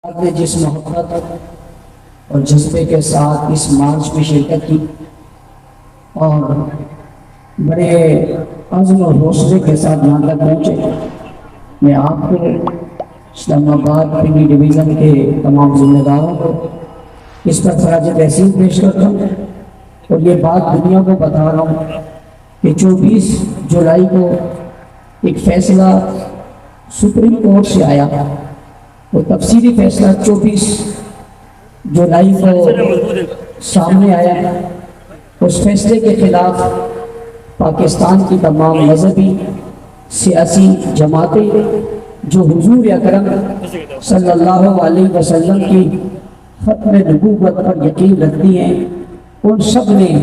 آپ نے جس محبت اور جذبے کے ساتھ اس مارچ میں شرکت کی اور بڑے عزم اور حوصلے کے ساتھ یہاں تک پہنچے، میں آپ کو اسلام آباد پنڈی ڈویژن کے تمام ذمہ داروں کو اس پر خراج تحسین پیش کرتا ہوں اور یہ بات دنیا کو بتا رہا ہوں کہ 24 جولائی کو ایک فیصلہ سپریم کورٹ سے آیا، وہ تفصیلی فیصلہ 24 جولائی کو سامنے آیا۔ اس فیصلے کے خلاف پاکستان کی تمام مذہبی سیاسی جماعتیں جو حضور اکرم صلی اللہ علیہ وسلم کی ختم نبوت پر یقین رکھتی ہیں، ان سب نے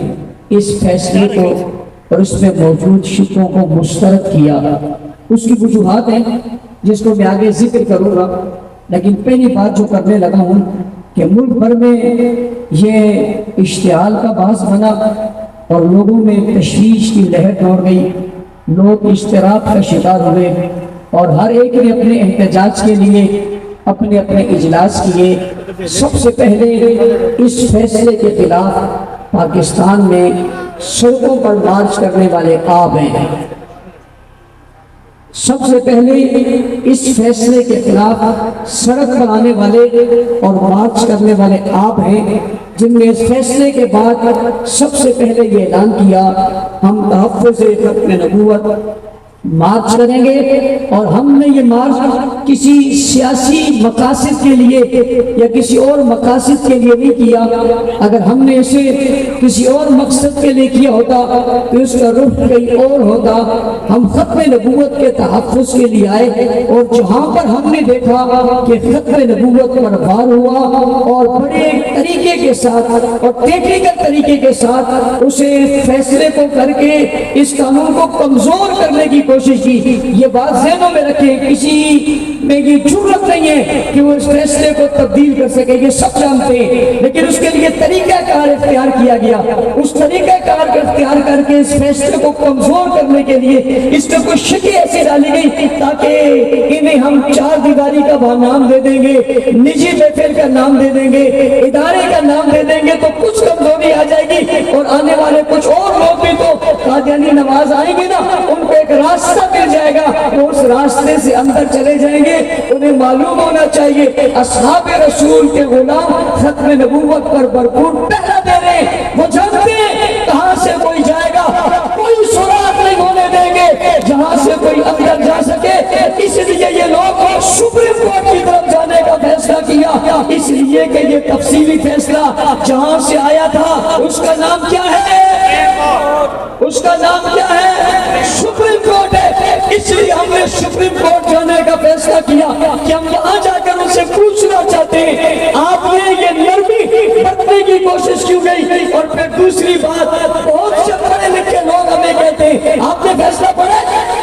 اس فیصلے کو اور اس میں موجود شکوں کو مسترد کیا۔ اس کی وجوہات ہیں جس کو میں آگے ذکر کروں گا، لیکن پہلی بات جو کرنے لگا ہوں کہ ملک بھر میں یہ اشتعال کا باعث بنا اور لوگوں میں تشویش کی لہر دوڑ گئی، لوگ اضطراب کا شکار ہوئے اور ہر ایک نے اپنے احتجاج کے لیے اپنے اجلاس کیے۔ سب سے پہلے اس فیصلے کے خلاف پاکستان میں سڑکوں پر مارچ کرنے والے آپ ہیں۔ سب سے پہلے اس فیصلے کے خلاف سڑک پر آنے والے اور مارچ کرنے والے آپ ہیں، جن نے اس فیصلے کے بعد سب سے پہلے یہ اعلان کیا ہم تحفظ ختم نبوت مارچ کریں گے، اور ہم نے یہ مارچ کسی سیاسی مقاصد کے لیے یا کسی اور مقاصد کے لیے نہیں کیا۔ اگر ہم نے اسے کسی اور مقصد کے لیے کیا ہوتا تو اس کا رخ کہیں اور ہوتا۔ ہم ختم نبوت کے تحفظ کے لیے آئے، اور جہاں پر ہم نے دیکھا کہ ختم نبوت پر وار ہوا اور بڑے طریقے کے ساتھ اور ٹیکنیکل طریقے کے ساتھ اسے فیصلے کو کر کے اس قانون کو کمزور کرنے کی کوشش کی۔ یہ بات ذہنوں میں رکھیں، کسی میں یہ جرأت نہیں ہے کہ وہ اس فیصلے کو تبدیل کر سکے، یہ سب جانتے ہیں، لیکن اس کے لیے طریقہ کار اختیار کیا گیا۔ اس طریقہ کار کا اختیار کر کے اس فیصلے کو کمزور کرنے کے لیے اس میں کچھ شکیں ایسی ڈالی گئی تاکہ انہیں ہم چار دیواری کا نام دے دیں گے، نجی محفل کا نام دے دیں گے، ادارے کا نام دے دیں گے تو کچھ کمزوری آ جائے گی، اور آنے والے کچھ اور لوگ بھی تو قادیانی نماز آئیں گے نا، ان کو ایک راستہ مل جائے گا، وہ اس راستے سے اندر چلے جائیں گے۔ انہیں معلوم ہونا چاہیے اصحاب رسول کے غلام ختم نبوت پر بھرپور پہرا دے رہے ہیں، وہ جانتے ہیں کہاں سے کوئی جائے گا، کوئی سراغ نہیں ہونے دیں گے جہاں سے کوئی اندر جا سکے۔ اس لیے یہ لوگ سپریم کورٹ کی طرف جانے کا فیصلہ کیا، اس لیے کہ یہ تفصیلی فیصلہ جہاں سے آیا تھا اس کا نام کیا ہے؟ اس کا نام کیا ہے؟ سپریم کورٹ ہے۔ اس لیے ہم نے سپریم کورٹ جانے کا فیصلہ کیا کہ ہم وہاں جا کر ان سے پوچھنا چاہتے ہیں آپ نے یہ نرمی برتنے کی کوشش کیوں گئی؟ اور پھر دوسری بات، بہت سے پڑھے لکھے لوگ ہمیں کہتے ہیں آپ نے فیصلہ پڑھا،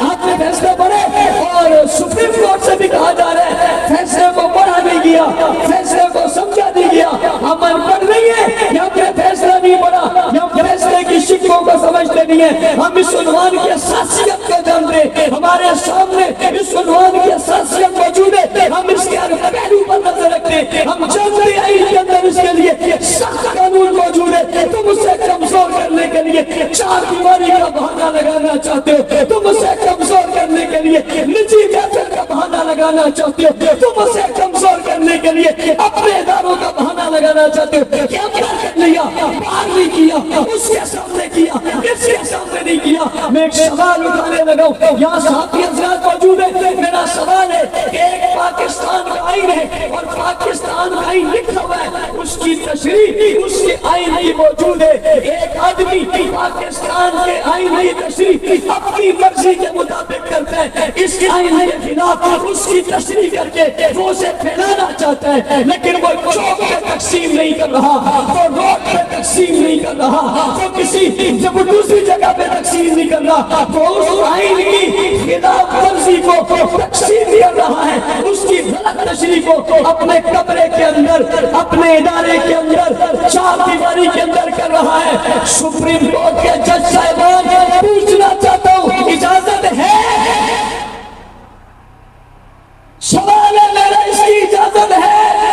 آپ نے فیصلہ پڑھا، اور سپریم کورٹ سے بھی کہا جا رہا ہے فیصلے کو پڑھا نہیں گیا، فیصلے کو سمجھا نہیں گیا۔ ہم ان پڑھ نہیں ہے یا ہم نے فیصلہ نہیں پڑھا یا ہم فیصلے کی شکوں کو سمجھتے نہیں ہیں۔ ہم اس عنوان کی اساسیت کو جانتے ہیں، ہمارے سامنے اس عنوان کی اساسیت موجود ہے، ہم اس کے ہر پہلو پر نظر رکھتے ہیں، ہم جانتے ہیں اس کے اندر اس کے لیے سخت قانون موجود ہے۔ تم اسے کمزور کرنے کے لیے چار دیواری کا بہانہ لگانا چاہتے ہو، تم اسے کمزور کرنے کے لیے نجی محفل کا بہانہ لگانا چاہتے ہو، تم اسے کمزور کرنے کے لیے اپنے اداروں کا بہانہ لگانا چاہتے ہو۔ کیا کر لیا؟ باہر نہیں کیا، اس کے سامنے کیا، اس کے سامنے نہیں کیا۔ میں ایک سوال اٹھانے لگا ہوں، یہاں صحافی حضرات موجود ہیں، میرا سوال ہے کہ ایک پاکستان کا آئین ہے اور پاکستان کا آئین لکھا ہوا ہے، اس کی تشریح اس کے آئین کی موجود ہے۔ ایک آدمی پاکستان کے آئین کی تشریح اپنی مرضی کے مطابق کرتا ہے، اس آئین کے خلاف اس کی تشریح کر کے وہ اسے پھیلانا چاہتا ہے، لیکن وہ چوک پہ تقسیم نہیں کر رہا، وہ روڈ پہ تقسیم نہیں کر رہا، وہ کسی جب دوسری جگہ پہ تقسیم نہیں کر رہا، وہ اس آئین کی خلاف ورزی کو تقسیم کر رہا ہے، اس کی غلط تشریح کو اپنے کمرے کے اندر، اپنے ادارے کے اندر، چار دیواری کے اندر کر رہا ہے۔ سپریم کورٹ کے جج صاحبان پوچھنا چاہتا ہوں اجازت ہے؟ سوال ہے میرا، اس کی اجازت ہے؟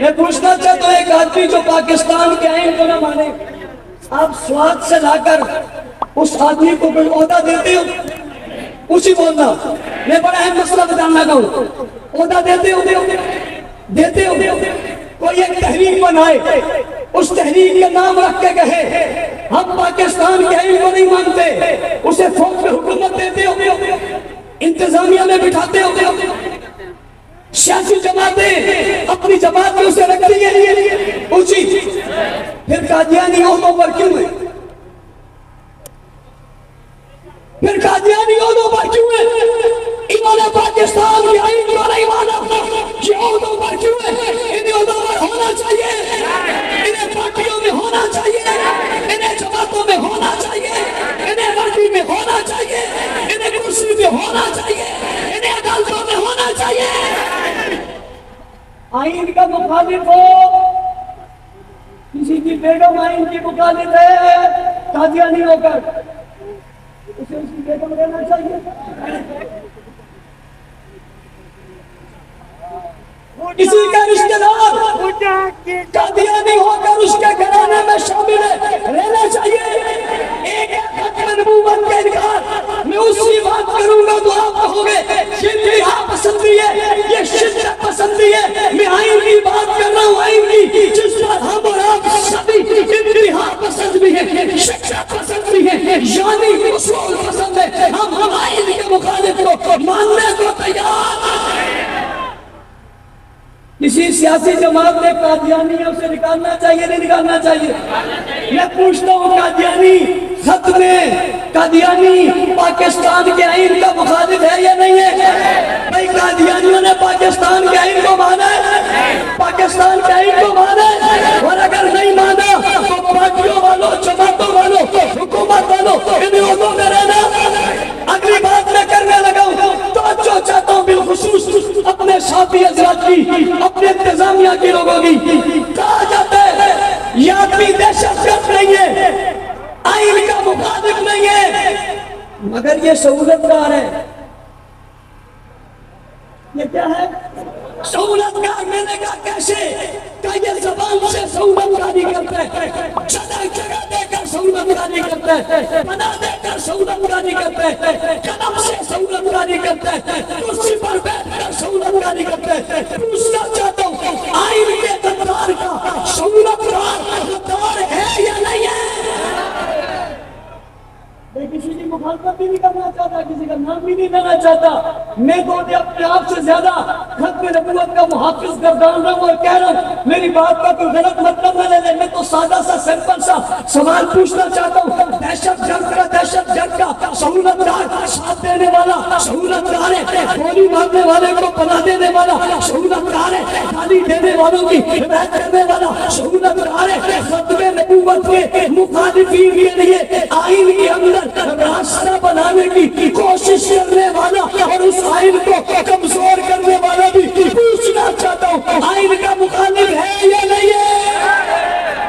میں پوچھنا چاہتا ہوں ایک آدمی جو پاکستان کے آئین کو نہ مانے، آپ سواد سے لا کر اس آدمی کو کوئی عہدہ دیتے ہو؟ اسی بولنا، میں بڑا اہم مسئلہ بتانا لگا ہوں، عہدہ دیتے ہو؟ دیتے ہو؟ کوئی ایک تحریک بنائے، اس تحریک کا نام رکھ کے کہے ہم پاکستان کے آئین کو نہیں مانتے، اسے فوج میں حکومت دیتے ہو، انتظامیہ میں بٹھاتے ہو، سیاسی جماعتیں اپنی جماعت میں اسے رکھتی ہیں اونچی، پھر قادیانی عہدوں پر کیوں ہے؟ پھر قادیانی عہدوں پر کیوں ہے؟ انہوں نے پاکستان کے آئین کو نہیں مانا، یہ عہدوں پر کیوں ہے؟ انہیں عہدوں پر ہونا چاہیے، انہیں پارٹیوں میں ہونا چاہیے، انہیں جماعتوں میں ہونا چاہیے، انہیں وردی میں ہونا چاہیے، انہیں کرسی میں ہونا چاہیے، انہیں عدالتوں میں ہونا چاہیے۔ آئین کا مخالف ہو، کسی کی بیگم آئین کی مخالف ہے قادیانی ہو کر، اسے اس کی بیگم رہنا چاہیے۔ کسی کا رشتہ دار قادیانی ہو کر اس کے گھرانے میں شامل ہے، رہنا چاہیے۔ ایک ختم نبوت کا انکار، میں اسی بات کروں گا تو آپ کہو گے یہ انتہا پسندی ہے، یہ شدت پسندی ہے۔ میں آئین کی بات کر رہا ہوں، آئین کی، جس پر ہم اور آپ سبھی انتہا پسند بھی ہے، شدت پسند بھی ہے، یعنی اصول پسند ہے۔ ہم آئین کے مخالف کو ماننے کو تیار ہیں۔ کسی سیاسی جماعت میں قادیانی ہے، اسے نکالنا چاہیے نہیں نکالنا چاہیے؟ میں پوچھتا ہوں قادیانی خط میں قادیانی پاکستان کے آئین کا مخالف ہے یا نہیں ہے؟ بھائی قادیانیوں نے پاکستان کے آئین کو مانا ہے، پاکستان کے آئین کو مانا ہے، اور اگر نہیں مانا تو پارٹیوں والوں، جماعتوں والوں، حکومت والوں انہیں عہدوں میں رہنا۔ اگلی بات میں کرنے لگا ہوں، توجہ چاہتا ہوں بالخصوص اپنے ساتھی حضرات کی، اپنے انتظامیہ کے لوگوں کی۔ کہا جاتا ہے یہ آدمی دہشت گرد نہیں ہے، آئین کا مخالف نہیں ہے، مگر یہ سہولت کار ہے۔ یہ کیا ہے؟ سہولت کار۔ میں نے کہا کیسے؟ کہ یہ زبان سے سہولت کاری کرتا ہے، جگہ دے کر سہولت کاری کرتا ہے، پناہ دے کر سہولت کاری کرتا ہے، قلم سے سہولت کاری کرتا ہے، کرسی پر بیٹھ کر سہولت کاری کرتا ہے۔ پوچھنا چاہتا ہوں آئین کے غدار کا سہولت کار غدار ہے یا نہیں ہے؟ میں کسی کی مخالفت بھی نہیں کرنا چاہتا، کسی کا نام بھی نہیں لینا چاہتا۔ میں تو اپنے آپ سے زیادہ ختم نبوت کا محافظ گردان رہا ہوں اور کہہ رہا ہوں میری بات کا کوئی غلط مطلب نہ لے لے۔ میں تو سادہ سا سمپل سا سوال پوچھنا چاہتا ہوں، دہشت گرد کا سہولت کار، ساتھ دینے والا سہولت کار ہے، گولی مارنے والے کو پناہ دینے والا سہولت کار ہے، گالی دینے والوں کی حمایت کرنے والا سہولت کار ہے۔ ختم نبوت کے مخالفین کے لیے آئین کے اندر راستہ بنانے کی کوشش کرنے والا اور اس آئین کو کمزور کرنے والا بھی پوچھنا چاہتا ہوں آئین کا مخالف ہے یا نہیں ہے؟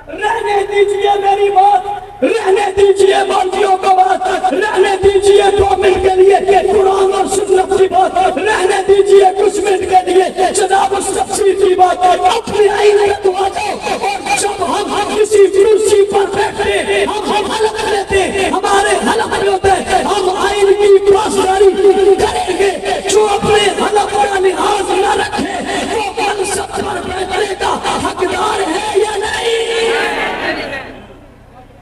رہنے دیجئے میری بات، رہنے دیجئے باقیوں کو بات، رہنے دیجئے 2 منٹ کے لیے قرآن اور سنت کی بات، رہنے دیجئے کچھ منٹ کے لیے جناب اس تفسیر کی بات۔ اپنے آئین میں تو آ جاؤ، اور جب ہم کسی کرسی پر بیٹھتے ہم حلق لیتے، ہمارے حلق میں ہوتے ہم آئین کی پاسداری کریں گے۔ جو اپنے حلق کا لحاظ نہ رکھے وہ منصب پر بیٹھنے کا حقدار ہے یا نہیں؟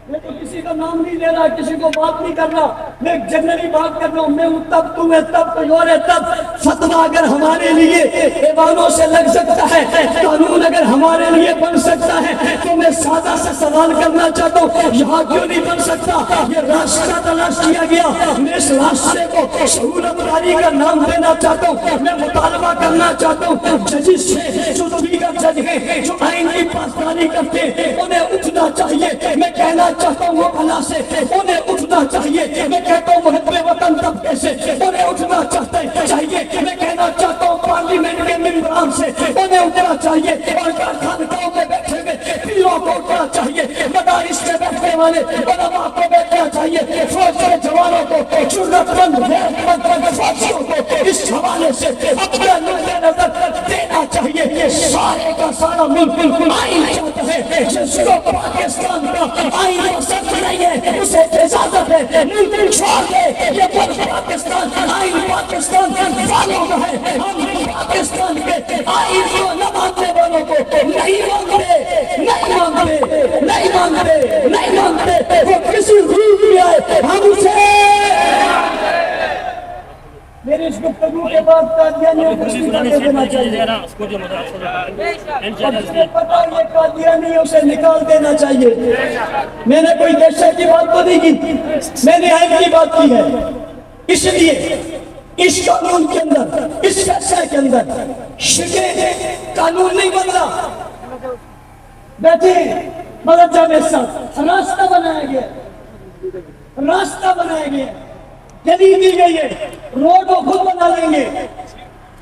میں تو کسی کا نام نہیں لے رہا، کسی کو بات نہیں کر رہا، میں ایک جنرلی بات کر رہا ہوں۔ میں ہوں تب، تم ہے تب، کوئی اور ہے تب۔ فتویٰ اگر ہمارے لیے ایوانوں سے لگ سکتا ہے، قانون اگر ہمارے لیے بن سکتا ہے، تو میں سادہ سا سوال کرنا چاہتا ہوں یہاں کیوں نہیں بن سکتا؟ یہ راستہ تلاش کیا گیا، میں اس راستے کو سہولت کاری کا نام دینا چاہتا ہوں۔ میں مطالبہ کرنا چاہتا ہوں ججز سے، جو دیگر جج ہیں جو آئین کی پاسداری کرتے ہیں انہیں اٹھنا چاہیے۔ میں کہنا چاہتا ہوں وہ بھلا سے انہیں اٹھنا چاہیے۔ میں کہتا ہوں محب وطن طبقے سے انہیں اٹھنا چاہیے۔ میں کہنا چاہتا ہوں پارلیمنٹ کے ممبران سے انہیں اٹھنا چاہیے، اور خانقاہوں میں بیٹھے ہوئے پیروں کو اٹھنا چاہیے، مدارس میں بیٹھنے والے علماء کو بیٹھنا چاہیے، فوج کے جوانوں کو، جرأت مند غیرت مند فوجیوں کو اس حوالے سے اپنا نقطہ نظر دینا چاہیے، سارے کا سارا ملک آئین چاہتا ہے، جس کو پاکستان کا آئین پسند نہیں ہے اسے اجازت ہے ملک چھوڑ دے، یہ پاکستان آئین پاکستان والوں کا ہے، ہم پاکستان کے آئین کو نہ ماننے والوں کو نہیں مانتے، نہیں مانتے، نہیں مانتے، نہیں مانتے، وہ کسی روپ میں آئے ہم اسے میرے اس گفتگو کے بعد قادیانیوں کو استعفا دینا چاہیے، مجھے پتا یہ قادیانیوں سے نکال دینا چاہیے۔ میں نے کوئی دہشت کی بات تو نہیں کی، میں نے آئین کی بات کی ہے، اس لیے اس قانون کے اندر، اس فیصلے کے اندر شکے قانون نہیں بدلا، بیٹھے مدد جاوید صاحب راستہ بنایا گیا، راستہ بنایا گیا، دلیل دی گئی ہے، روڈ کو خود بنا لیں گے،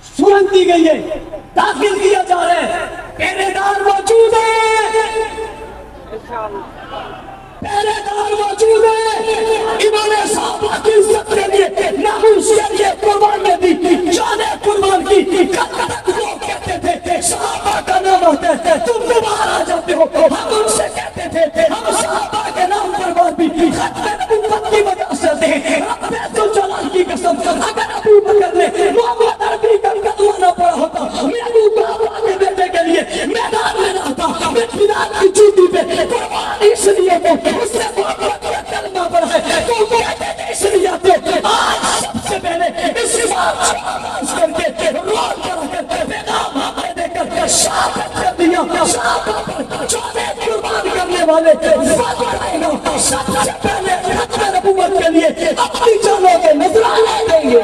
سورت دی گئی ہے، داخل کیا جا رہا ہے، پہرے دار موجود ہے، پہرے دار موجود ہے، انہوں نے صحابہ کی عزت کے لیے ناموس کے لیے قربان میں دی، جانیں قربان کی، کل لوگ کہتے تھے صحابہ کا نام آتا ہے تم دوبارہ آ جاتے ہو، ہم ان سے کہتے تھے ہم صحابہ کے نام پر بات بھی ختم نبوت کی وجہ سے دے، رب بیت جلال کی قسم اگر ابو بکر نے محمد عربی کا کلمہ نہ پڑھا ہوتا میں ابو بکر کے بیٹے کے لیے میدان میں نہ آتا، میں بلال کی چوٹی پہ قربان اس لیے کہ اس نے محمد کا کلمہ پڑھا ہے، تو کہتے تھے اس لیے آتے، آج سب سے پہلے اس بات سے آغاز کر کے روڈ پر کر پیغام ہمیں دے کر شہادت کر دیا، شہادت پر چودے قربان کرنے والے سب سے پہلے ختم نبوت کے لیے اپنی جانوں کے نذرانے دیں گے۔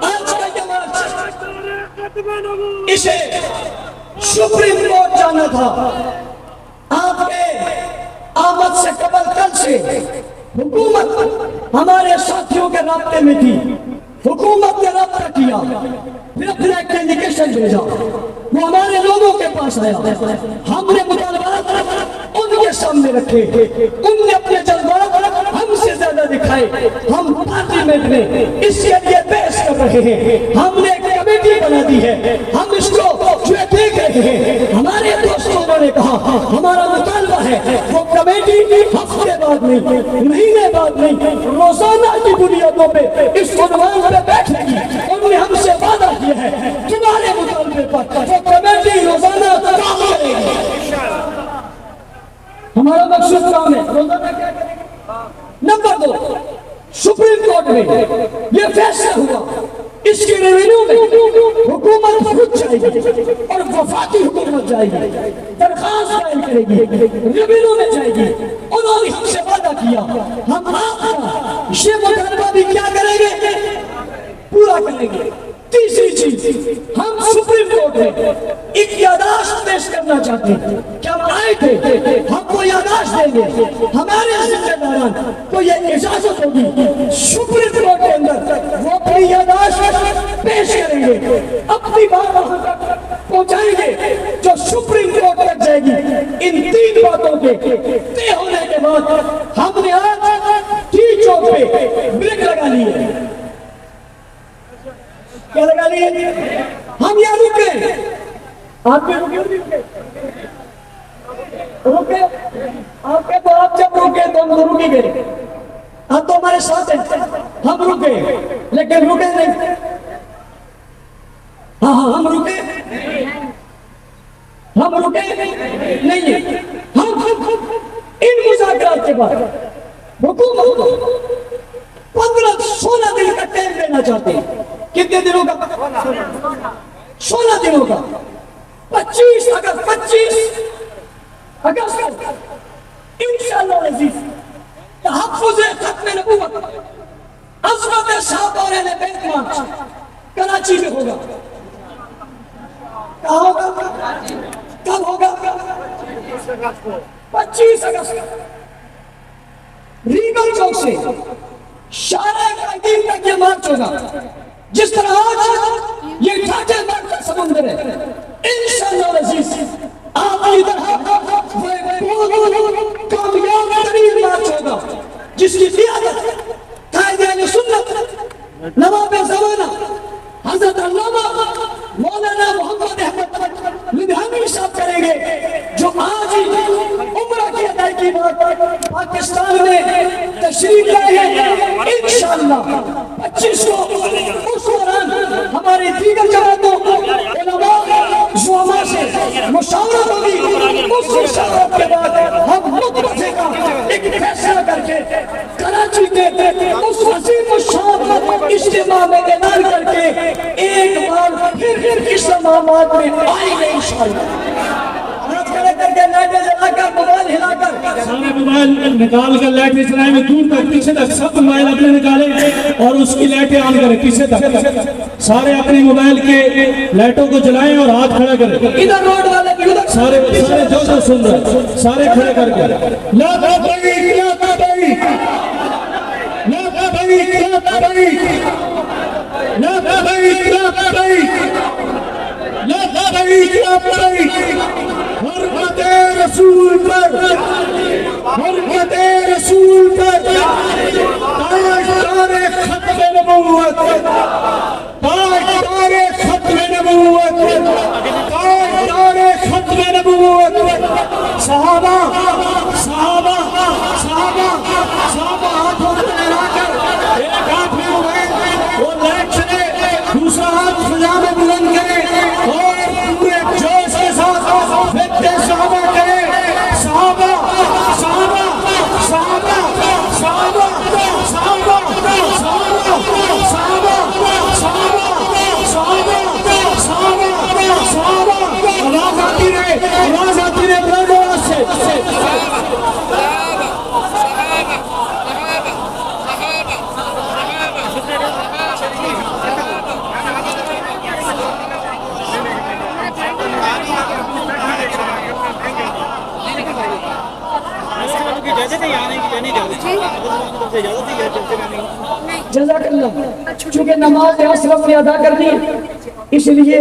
آج کا یہ مارچ اسے سپریم کورٹ جانا تھا، آپ کے آمد سے قبل کل سے حکومت ہمارے ساتھیوں کے رابطے میں تھی، حکومت نے رابطہ کیا، پھر اپنا ایک انڈیکیشن بھیجا، وہ ہمارے لوگوں کے پاس آیا، ہم نے مطالبات ان کے سامنے رکھے، ان نے اپنے جذبات ہم سے زیادہ دکھائے، ہم پارلیمنٹ میں اس کے لیے بحث کر رہے ہیں، ہم نے ایک کمیٹی بنا دی ہے، ہم اس کو جو دیکھ رہے ہیں، ہمارے دوستوں نے کہا ہمارا مطالبہ ہے وہ کمیٹی ہفتے بعد نہیں، مہینے بعد نہیں، روزانہ کی بنیادوں پہ اس عنوان پہ بیٹھے گی، انہوں نے ہم سے وعدہ کیا ہے تمہارے مطالبے پر وہ کمیٹی روزانہ کام کرے گی۔ ہمارا مقصود کام ہے، روزانہ کیا کرے گی؟ نمبر 2، سپریم کورٹ میں یہ فیصلہ ہوا اس کی ریونیو میں حکومت خود جائے گی اور وفاقی حکومت جائے گی، درخواست دائر کرے گی، ریونیو میں جائے گی، انہوں نے ہم سے وعدہ کیا ہم آپ کا یہ مطالبہ بھی کیا کریں گے، پورا کریں گے۔ تیسری چیز، ہم سپریم کورٹ میں ایک یادداشت پیش کرنا چاہتے ہیں کہ ہم آئے تھے، ہم کو یادداشت دیں گے، ہمارے ذمہ داران کو یہ اجازت ہوگی سپریم کورٹ کے اندر وہ اپنی یادداشت پیش کریں گے، اپنی بات وہاں تک پہنچائیں گے جو سپریم کورٹ تک جائے گی۔ ان 3 باتوں کے طے ہونے کے بعد ہم نے آج ٹی چوک پہ بریک لگا لی ہے، کیا لگا لیے؟ ہم یہاں رکے، آپ بھی رکے، رکے، آپ کے تو آپ جب رکے تو ہم رکی گئے، آپ تو ہمارے ساتھ ہیں، ہم رکے لیکن رکے نہیں، ہاں ہم رکے، ہم رکے نہیں، ہم ان مذاکرات کے بعد حکومت کو 15-16 دن کا ٹائم دینا چاہتے ہیں۔ کتنے دنوں کا؟ 16 دنوں کا، 25 اگست کو انشاءاللہ عزیز تحفظ ختم نبوت عظمت صاحب اور اہل بیت مارچ کراچی میں ہوگا۔ کہاں ہوگا؟ کب ہوگا؟ 25 اگست ریگل چوک سے شارع قائدین تک یہ مارچ ہوگا، جس طرح آج یہ ٹھاٹے مارچ کا سمندر ہے، انشاءاللہ عزیز آپ کی طرح وہ ایک کامیاب ترین مارچ ہوگا جس کی قیادت قائد اہل سنت ارباب زمانہ حضرت علامہ مولانا محمد احمد لدھیانوی صاحب کریں گے، جو آج ہی عمرہ کی ادائیگی بعد پاکستان میں تشریف لائے ہیں۔ انشاءاللہ 25 کو اس دوران ہمارے دیگر جماعتوں علماء زعماء سے مشاورت ہوگی۔ اس مشاورت کے بعد ہم متفقہ کا ایک فیصلہ کر کے کراچی کے اس عظیم الشان اجتماع میں اعلان کر کے ایک بار پھر اسلام آباد میں آئیں گے انشاءاللہ۔ ہاتھ کھڑے کر کے لائٹیں جلا کر موبائل ہلا کر سارے موبائل نکال کر لائٹیں چلائیں گے، دور تک پیچھے تک سب موبائل اپنے نکالیں اور اس کی لائٹیں آن کریں پیچھے تک۔ سارے اپنی موبائل کے لائٹوں کو جلائیں اور ہاتھ کھڑا کریں۔ ادھر روڈ والے بھی ادھر سارے جو سن رہے ہیں سارے کھڑے کر کے لا تبعیق لا تبعیق لا تبعیق لا تبعیق لا تبعیق لا تبعیق لا تبعیق لا تبعیق حرمت رسول پر حرمت رسول پر تاجدار ختم نبوت تاجدار ختم نبوت تاجدار ختم نبوت صحابہ صحابہ صحابہ صحابہ ہاتھوں کو لہرا کر ایک ہاتھ میں ہوئے وہ لائٹ چلے، دوسرا ہاتھ فضا میں بلند کرے اور پورے جوش کے ساتھ فتح صحابہ کرے۔ صحابہ صحابہ صحابہ صحابہ صحابہ صحابہ صحابہ آواز آتی رہے بلند آواز سے۔ جزاک اللہ۔ چونکہ نماز اشرف نے ادا کرنی ہے اس لیے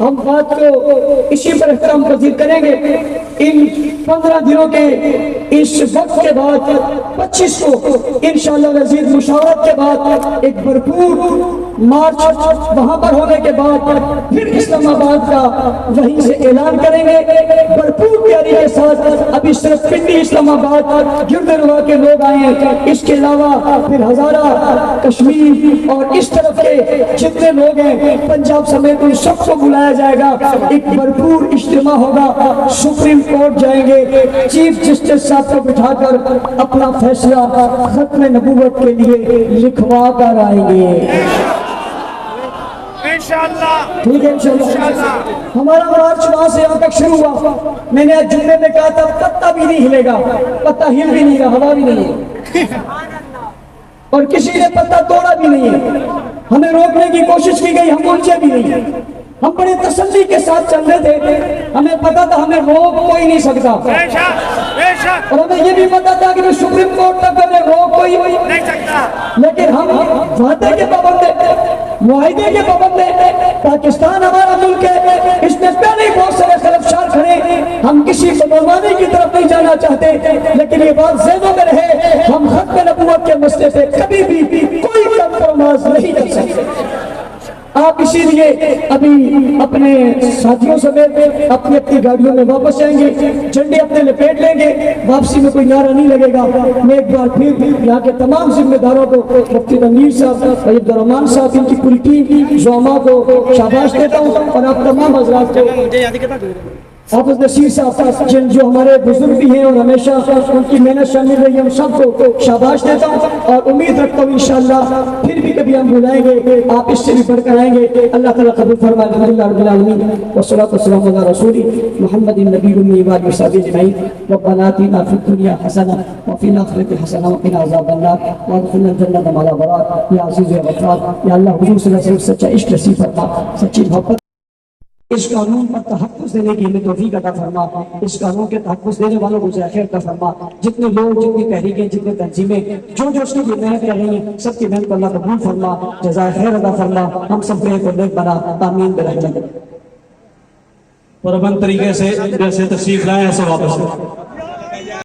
ہم بات کو اسی پر احترام پذیر کریں گے۔ ان 15 دنوں کے اس وقت کے بعد 25 کو انشاءاللہ مزید مشاورت کے بعد ایک بھرپور مارچ وہاں پر ہونے کے بعد پھر اسلام آباد کا وہیں سے اعلان کریں گے بھرپور تیاری کے ساتھ۔ ابھی صرف پنڈی اسلام آباد گردنوا کے لوگ آئے ہیں، اس کے علاوہ پھر ہزارہ کشمیر اور اس طرف کے جتنے لوگ ہیں پنجاب سمیت ان سب کو بلایا جائے گا۔ ایک بھرپور اجتماع ہوگا، سپریم کورٹ جائیں گے، چیف جسٹس صاحب کو بٹھا کر اپنا فیصلہ ختم نبوت کے لیے لکھوا کر آئیں گے انشاءاللہ۔ ٹھیک ہے انشاءاللہ۔ ہمارا مارچ وہاں سے یہاں تک شروع ہوا۔ میں نے آج جمعے میں کہا تھا پتہ بھی نہیں ہلے گا، پتہ ہل بھی نہیں رہا، ہوا بھی نہیں ہے اور کسی نے پتہ توڑا بھی نہیں ہے۔ ہمیں روکنے کی کوشش کی گئی، ہم الجھے بھی نہیں ہیں، ہم بڑے تسلی کے ساتھ چل رہے تھے۔ ہمیں پتا تھا ہمیں روک کوئی نہیں سکتا اور ہمیں یہ بھی پتا تھا کہ سپریم کورٹ تک ہمیں روک کوئی نہیں سکتا، لیکن ہم وعدے کے پابند ہیں، معاہدے کے پابند ہیں۔ پاکستان ہمارا ملک ہے، اس میں پہلے بہت سارے خلفشار کھڑے، ہم کسی کو منوانے کی طرف نہیں جانا چاہتے، لیکن یہ بات ذہنوں میں رہے ہم ختم نبوت کے مسئلے پہ کبھی بھی کوئی کمپرومائز نہیں کر سکتے۔ آپ اسی لیے ابھی اپنے ساتھیوں سمیت اپنی اپنی گاڑیوں میں واپس جائیں گے، جھنڈے اپنے لپیٹ لیں گے، واپسی میں کوئی نعرہ نہیں لگے گا۔ میں ایک بار پھر یہاں کے تمام ذمہ داروں کو، مفتی تنویر صاحب، عبد الرحمان صاحب، ان کی پوری ٹیم، زعماء کو شاباش دیتا ہوں اور آپ تمام حضرات کو، حافظ نصیر صاحب جو ہمارے بزرگ بھی ہیں اور ہمیشہ ان کی محنت شامل رہی ہے، ہم سب کو شاباش دیتا ہوں اور امید رکھتا ہوں انشاءاللہ پھر بھی کبھی ہم بلائیں گے، آپ اس سے بھی بڑھ کر آئیں گے۔ اللہ تعالیٰ قبول فرمائے۔ الحمدللہ رب العالمین والصلاة والسلام علی رسول محمد النبی الأمی وآلہ وصحبہ اجمعین۔ ربنا آتنا فی الدنیا حسنہ وفی الآخرۃ حسنہ وقنا عذاب النار وادخلنا الجنۃ مع الأبرار۔ یا عزیز یا غفار، یا اللہ حضور صلی اللہ علیہ وسلم سچا عشق نصیب فرما، سچی محبت اس قانون پر تحفظ دینے کی ہمیں توفیق عطا فرما، اس قانون کے تحفظ دینے والوں کو جزائے خیر عطا فرما۔ جتنے لوگ، جتنی تحریکیں، جتنے تنظیمیں جو اس کی محنت کر رہی ہیں، سب کی محنت کو اللہ قبول فرما، جزائے خیر عطا فرما، ہم سب کو نیک بنا، آمین برحمتک۔ پرامن طریقے سے جیسے تشریف لائے ایسے واپس